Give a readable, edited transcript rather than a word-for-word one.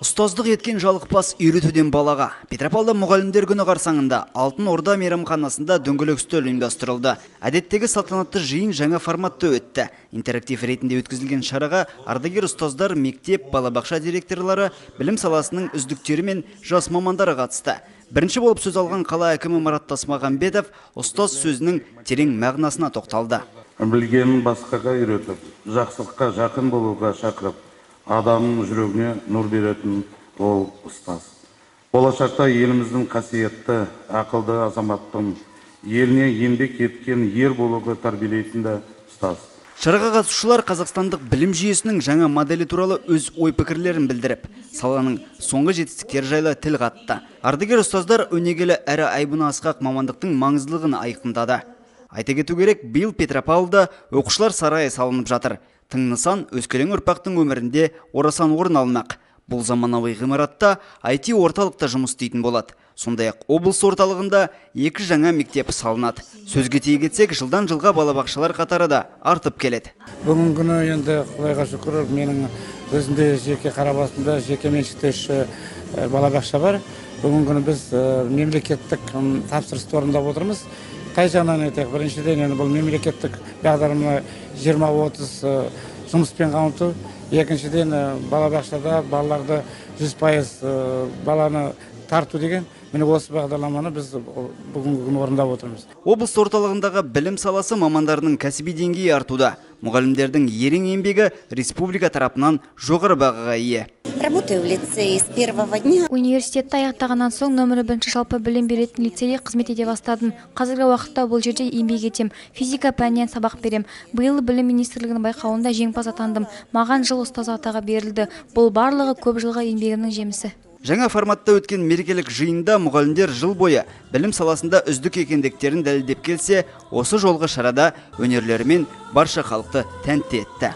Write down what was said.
Ұстаздық еткен жалықпас үйретуден балаға. Петропавлда мұғалімдер күні қарсаңында Алтын Орда мейрамханасында дөңгелек үстел ұйымдастырылды. Әдеттегі салтанатты жиын жаңа форматта өтті. Интерактив ретінде өткізілген шараға ардагер ұстаздар, мектеп, балабақша директорлары, білім саласының үздіктері мен жас мамандары қатысты. Бірінші болып сөз алған қала әкімі Марат Тасмағамбетов ұстаз сөзінің терең мағынасына тоқталды. Білгенін басқаға үйретіп, жақсылыққа жақын болуға шақырып, адамның жүрегіне нұр беретін ол ұстаз. Болашақта еліміздің қасиетті, ақылды азаматтың еліне еңбек еткен ер болуға тәрбиелейтін де ұстаз. Шараға қатысушылар қазақстандық білім жүйесінің жаңа моделі туралы өз ой-пікірлерін білдіріп, саланың соңғы жетістіктері жайлы тіл қатты. Ардагер ұстаздар өнегелі әрі айбыны асқақ мамандықтың маңыздылығын айқындады. Айта кету керек, биыл Петропавлда оқушылар сарайы салынып жатыр. Тың нысан өскелең ұрпақтың өмірінде орасан орын алмақ. Бұл заманауи ғимаратта IT орталықта жұмыс істейтін болады. Сондай-ақ облыс орталығында 2 жаңа мектеп салынады. Сөзге тиек етсек, жылдан жылға балабақшалар қатары да артып келеді. Бүгінгі күні енді Құдайға шүкір, менің өзімде жеке қарабасында жеке меншікте 3 балабақша бар. Бүгінгі күні біз мемлекеттік тапсырысты орындап отырмыз. Қай жағынан айтайық, біріншіден бұл мемлекеттік бағдарлама 20-30 жұмыспен қамту. Екіншіден балабақшада балаларды 100% баланы тарту деген. Міне осы бағдарламаны біз бүгінгі күні орындап отырмыз. Облыс орталығындағы білім саласы мамандарының кәсіби деңгейі артуда. Мұғалімдердің ерен еңбегі республика тарапынан жоғары бағаға ие. Работаю в лицее с первого дня. Университетті аяқтағаннан соң нөмірі 1 жалпы білім беретін лицейде қызмет ете бастадым. Қазіргі уақытта бұл жерде еңбек етем. Физика пәнінен сабақ берем. Биыл білім министрлігінің байқауында жеңімпаз атандым. Маған жыл ұстаз атағы берілді. Бұл барлығы көп жылғы еңбегімнің жемісі. Жаңа форматта өткен мерекелік жиында мұғалімдер жыл бойы білім саласында үздік екендіктерін дәлелдеп келсе, осы жолғы шарада өнерлерімен барша халықты тәнті етті.